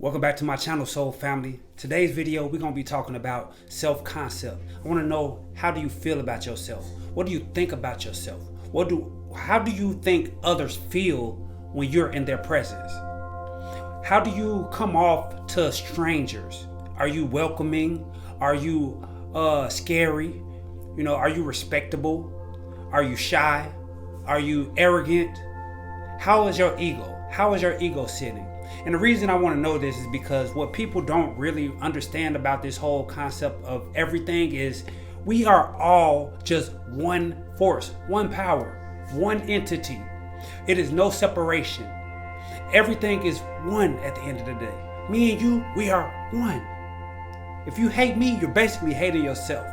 Welcome back to my channel, Soul Family. Today's video, we're going to be talking about self-concept. I want to know, how do you feel about yourself? What do you think about yourself? How do you think others feel when you're in their presence? How do you come off to strangers? Are you welcoming? Are you scary? Are you respectable? Are you shy? Are you arrogant? How is your ego? How is your ego sitting? And the reason I want to know this is because what people don't really understand about this whole concept of everything is we are all just one force, one power, one entity. It is no separation. Everything is one at the end of the day. Me and you, we are one. If you hate me, you're basically hating yourself.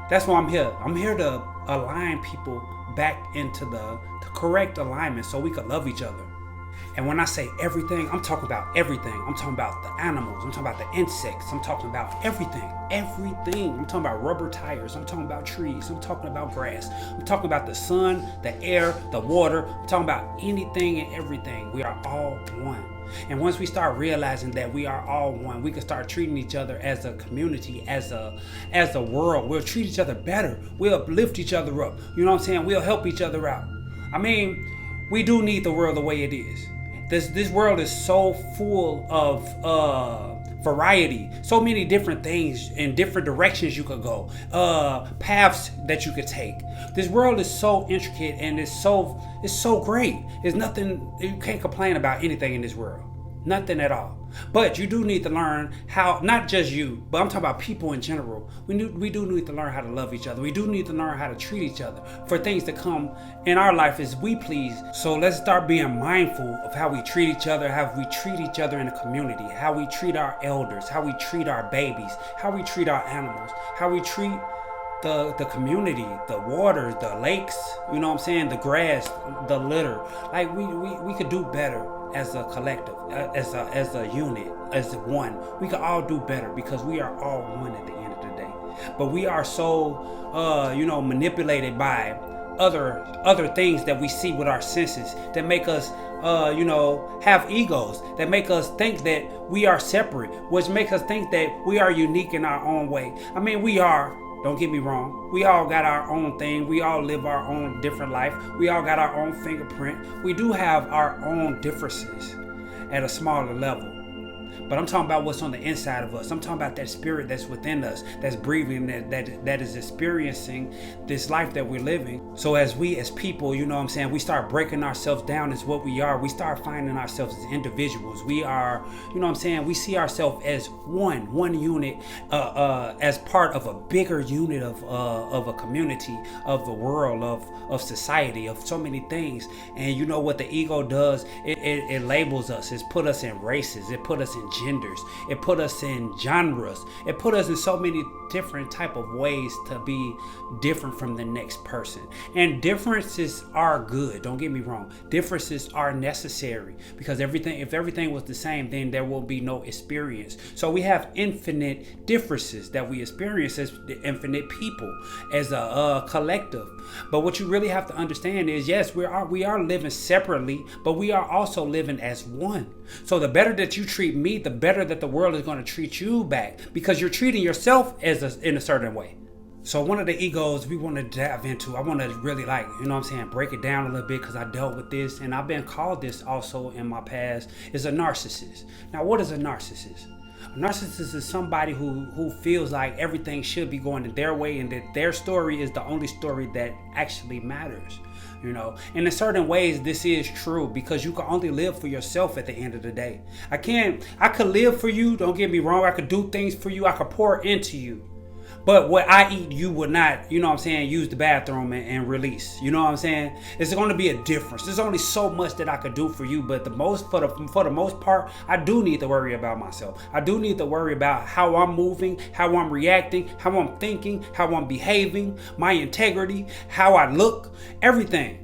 That's why I'm here. I'm here to align people back into the correct alignment so we can love each other. And when I say everything, I'm talking about everything. I'm talking about the animals. I'm talking about the insects. I'm talking about everything. Everything. I'm talking about rubber tires. I'm talking about trees. I'm talking about grass. I'm talking about the sun, the air, the water. I'm talking about anything and everything. We are all one. And once we start realizing that we are all one, we can start treating each other as a community, as a world. We'll treat each other better. We'll lift each other up. You know what I'm saying? We'll help each other out. I mean, we do need the world the way it is. This world is so full of variety, so many different things in different directions you could go, paths that you could take. This world is so intricate and it's so great. There's nothing, you can't complain about anything in this world. Nothing at all. But you do need to learn how, not just you, but I'm talking about people in general. We do need to learn how to love each other. We do need to learn how to treat each other for things to come in our life as we please. So let's start being mindful of how we treat each other, how we treat each other in the community, how we treat our elders, how we treat our babies, how we treat our animals, how we treat the community, the waters, the lakes, the grass, the litter. Like we could do better as a collective, as a unit, as one. We could all do better because we are all one at the end of the day. But we are so manipulated by other things that we see with our senses that make us have egos, that make us think that we are separate, which make us think that we are unique in our own way. I mean, we are. Don't get me wrong. We all got our own thing. We all live our own different life. We all got our own fingerprint. We do have our own differences at a smaller level. But I'm talking about what's on the inside of us. I'm talking about that spirit that's within us, that's breathing, that is experiencing this life that we're living. So as people, we start breaking ourselves down as what we are. We start finding ourselves as individuals. We are, we see ourselves as one unit, as part of a bigger unit of a community, of the world, of society, of so many things. And you know what the ego does? It labels us. It's put us in races. It put us in genders. It put us in genres. It put us in so many different type of ways to be different from the next person. And differences are good. Don't get me wrong. Differences are necessary because if everything was the same, then there will be no experience. So we have infinite differences that we experience as infinite people, as a collective. But what you really have to understand is, yes, we are living separately, but we are also living as one. So the better that you treat me, the better that the world is going to treat you back, because you're treating yourself in a certain way. So one of the egos we want to dive into, I want to really break it down a little bit, because I dealt with this and I've been called this also in my past, is a narcissist. Now, what is a narcissist? A narcissist is somebody who feels like everything should be going in their way and that their story is the only story that actually matters. And in certain ways, this is true, because you can only live for yourself at the end of the day. I could live for you. Don't get me wrong. I could do things for you. I could pour into you. But what I eat, you would not, use the bathroom and release. It's going to be a difference. There's only so much that I could do for you. But for the most part, I do need to worry about myself. I do need to worry about how I'm moving, how I'm reacting, how I'm thinking, how I'm behaving, my integrity, how I look, everything.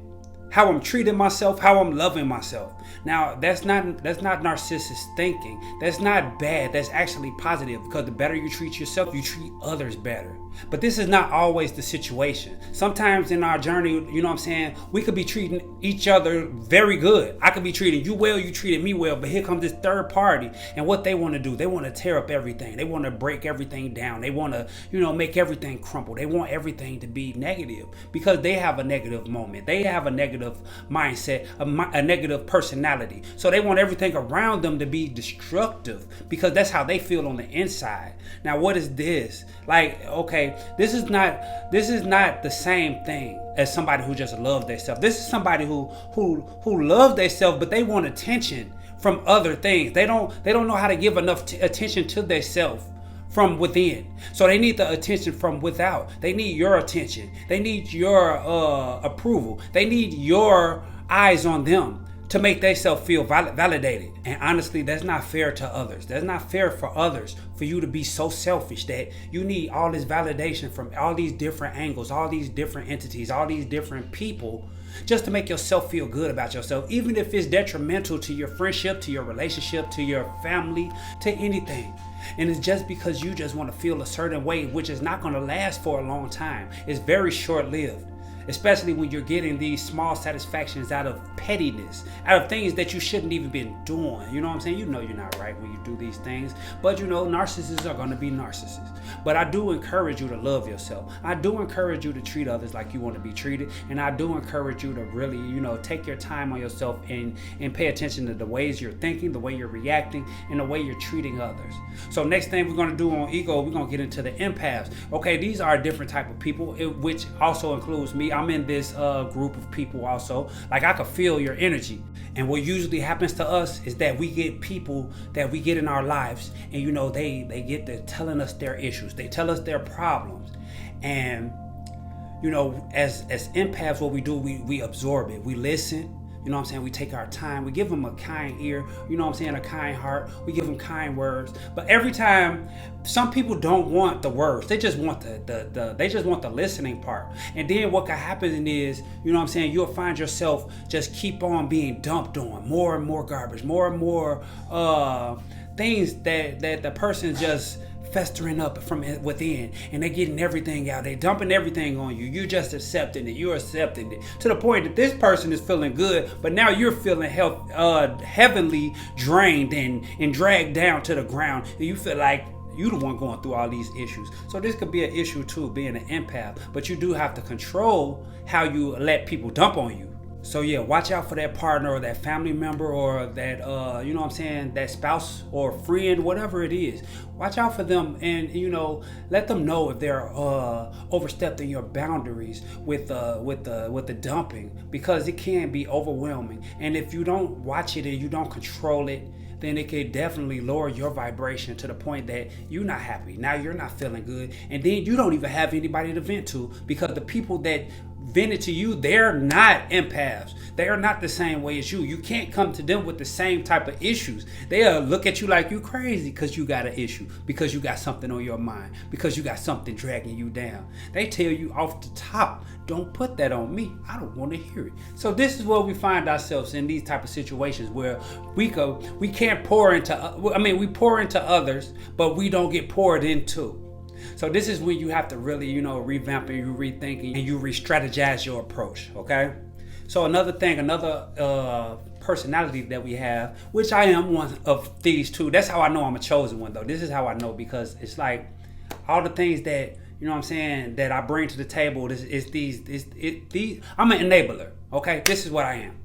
How I'm treating myself, how I'm loving myself. Now that's not narcissist thinking. That's not bad. That's actually positive, because the better you treat yourself, you treat others better. But this is not always the situation. Sometimes in our journey, you know what I'm saying, we could be treating each other very good. I could be treating you well, you treated me well, but here comes this third party, and what they want to do, they want to tear up everything. They want to break everything down. They want to, make everything crumble. They want everything to be negative because they have a negative moment. They have a negative mindset, a negative personality. So they want everything around them to be destructive because that's how they feel on the inside. Now, what is this? Like, okay, this is not the same thing as somebody who just loves themselves. This is somebody who loves themselves, but they want attention from other things. They don't know how to give enough attention to themselves from within. So they need the attention from without. They need your attention. They need your approval. They need your eyes on them to make themselves feel validated. And honestly, that's not fair to others. That's not fair for others, for you to be so selfish that you need all this validation from all these different angles, all these different entities, all these different people, just to make yourself feel good about yourself, even if it's detrimental to your friendship, to your relationship, to your family, to anything. And it's just because you just want to feel a certain way, which is not going to last for a long time. It's very short-lived. Especially when you're getting these small satisfactions out of pettiness, out of things that you shouldn't even been doing. You know what I'm saying? You know you're not right when you do these things. But narcissists are going to be narcissists. But I do encourage you to love yourself. I do encourage you to treat others like you want to be treated. And I do encourage you to really, take your time on yourself and pay attention to the ways you're thinking, the way you're reacting, and the way you're treating others. So next thing we're going to do on ego, we're going to get into the empaths. Okay, these are a different type of people, which also includes me. I'm in this group of people also. Like, I could feel your energy. And what usually happens to us is that we get people that we get in our lives, and they get to telling us their issues. They tell us their problems. And as empaths, what we do, we absorb it. We listen. You know what I'm saying? We take our time. We give them a kind ear. You know what I'm saying? A kind heart. We give them kind words. But every time, some people don't want the words. They just want the listening part. And then what can happen is, you'll find yourself just keep on being dumped on more and more garbage, more and more things that the person just festering up from within, and they're getting everything out. They're dumping everything on you. You're just accepting it. You're accepting it to the point that this person is feeling good, but now you're feeling heavenly drained and dragged down to the ground, and you feel like you the one going through all these issues. So this could be an issue too, being an empath, but you do have to control how you let people dump on you. So yeah, watch out for that partner or that family member or that, that spouse or friend, whatever it is. Watch out for them and, let them know if they're overstepping your boundaries with the dumping, because it can be overwhelming. And if you don't watch it and you don't control it, then it could definitely lower your vibration to the point that you're not happy. Now you're not feeling good. And then you don't even have anybody to vent to, because the people that vented to you, they're not empaths. They are not the same way as you. You can't come to them with the same type of issues. They'll look at you like you crazy because you got an issue, because you got something on your mind, because you got something dragging you down. They tell you off the top, don't put that on me. I don't want to hear it. So this is where we find ourselves in these type of situations where we can't pour into, we pour into others, but we don't get poured into. So this is when you have to really, revamp and you rethink and you re-strategize your approach, okay? So another personality that we have, which I am one of these two. That's how I know I'm a chosen one, though. This is how I know, because it's like all the things that, that I bring to the table, I'm an enabler, okay? This is what I am.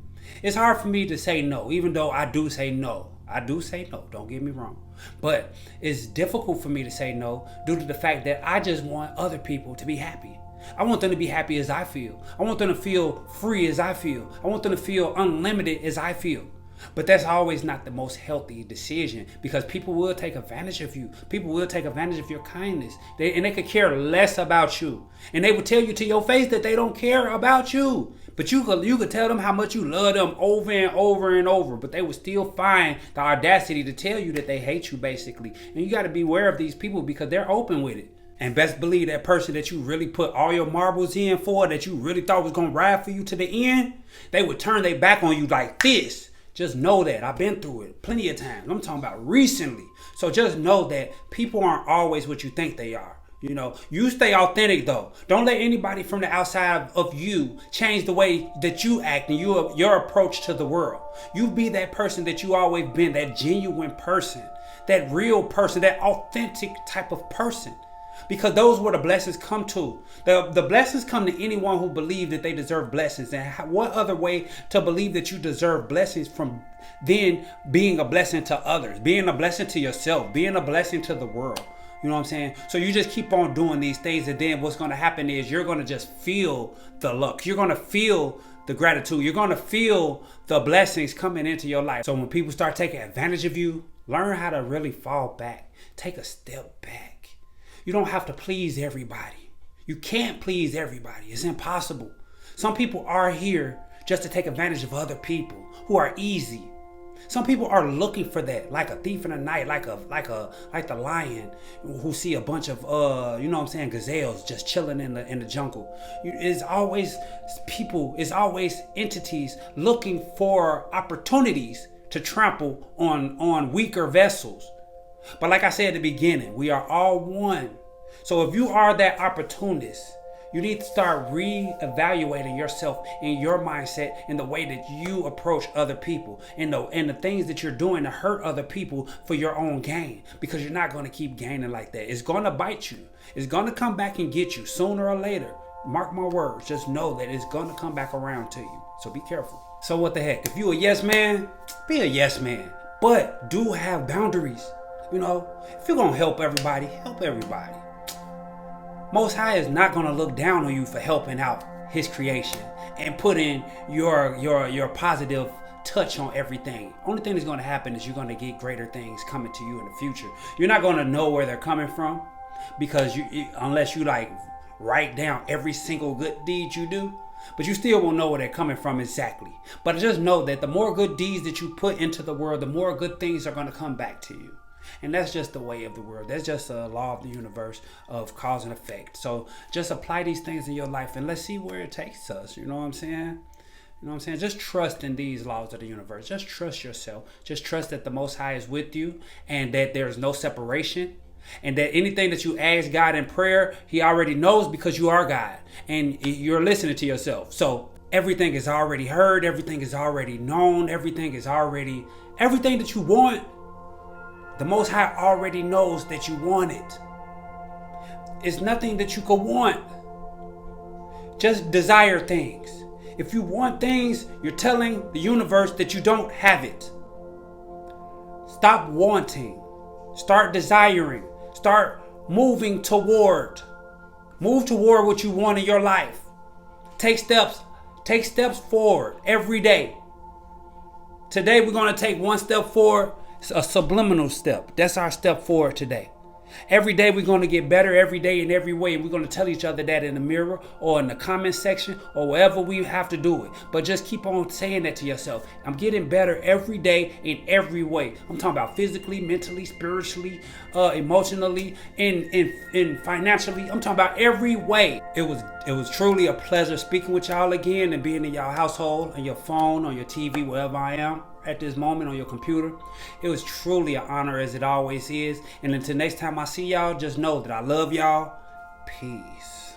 It's hard for me to say no, even though I do say no. Don't get me wrong. But it's difficult for me to say no due to the fact that I just want other people to be happy. I want them to be happy as I feel. I want them to feel free as I feel. I want them to feel unlimited as I feel. But that's always not the most healthy decision, because people will take advantage of you. People will take advantage of your kindness. They could care less about you. And they will tell you to your face that they don't care about you. But you could tell them how much you love them over and over and over, but they would still find the audacity to tell you that they hate you, basically. And you got to be aware of these people, because they're open with it. And best believe that person that you really put all your marbles in for, that you really thought was going to ride for you to the end, they would turn their back on you like this. Just know that. I've been through it plenty of times. I'm talking about recently. So just know that people aren't always what you think they are. You know, you stay authentic though. Don't let anybody from the outside of you change the way that you act and your approach to the world. You be that person that you always been, that genuine person, that real person, that authentic type of person. Because those were the blessings come to. The blessings come to anyone who believes that they deserve blessings. And what other way to believe that you deserve blessings from then being a blessing to others, being a blessing to yourself, being a blessing to the world. You know what I'm saying? So you just keep on doing these things, and then what's going to happen is you're going to just feel the luck. You're going to feel the gratitude. You're going to feel the blessings coming into your life. So when people start taking advantage of you, learn how to really fall back. Take a step back. You don't have to please everybody. You can't please everybody. It's impossible. Some people are here just to take advantage of other people who are easy. Some people are looking for that, like a thief in the night, like the lion who see a bunch of gazelles just chilling in the jungle. It's always people, it's always entities looking for opportunities to trample on weaker vessels. But like I said at the beginning, we are all one. So if you are that opportunist, you need to start reevaluating yourself and your mindset in the way that you approach other people and the things that you're doing to hurt other people for your own gain, because you're not going to keep gaining like that. It's going to bite you. It's going to come back and get you sooner or later. Mark my words. Just know that it's going to come back around to you. So be careful. So what the heck? If you a yes man, be a yes man. But do have boundaries. You know, if you're going to help everybody, help everybody. Most High is not going to look down on you for helping out his creation and putting your positive touch on everything. Only thing that's going to happen is you're going to get greater things coming to you in the future. You're not going to know where they're coming from because unless you like write down every single good deed you do, but you still won't know where they're coming from exactly. But just know that the more good deeds that you put into the world, the more good things are going to come back to you. And that's just the way of the world. That's just a law of the universe of cause and effect. So just apply these things in your life and let's see where it takes us. You know what I'm saying? You know what I'm saying? Just trust in these laws of the universe. Just trust yourself. Just trust that the Most High is with you and that there's no separation. And that anything that you ask God in prayer, He already knows because you are God. And you're listening to yourself. So everything is already heard. Everything is already known. Everything that you want. The Most High already knows that you want it. It's nothing that you could want. Just desire things. If you want things, you're telling the universe that you don't have it. Stop wanting. Start desiring. Start moving toward. Move toward what you want in your life. Take steps. Take steps forward every day. Today we're going to take one step forward. A subliminal step. That's our step forward today. Every day we're going to get better every day in every way. We're going to tell each other that in the mirror or in the comment section or wherever we have to do it. But just keep on saying that to yourself. I'm getting better every day in every way. I'm talking about physically, mentally, spiritually, emotionally, and financially. I'm talking about every way. It was truly a pleasure speaking with y'all again and being in y'all household, on your phone, on your TV, wherever I am at this moment, on your computer. It was truly an honor, as it always is. And until next time I see y'all, just know that I love y'all. Peace.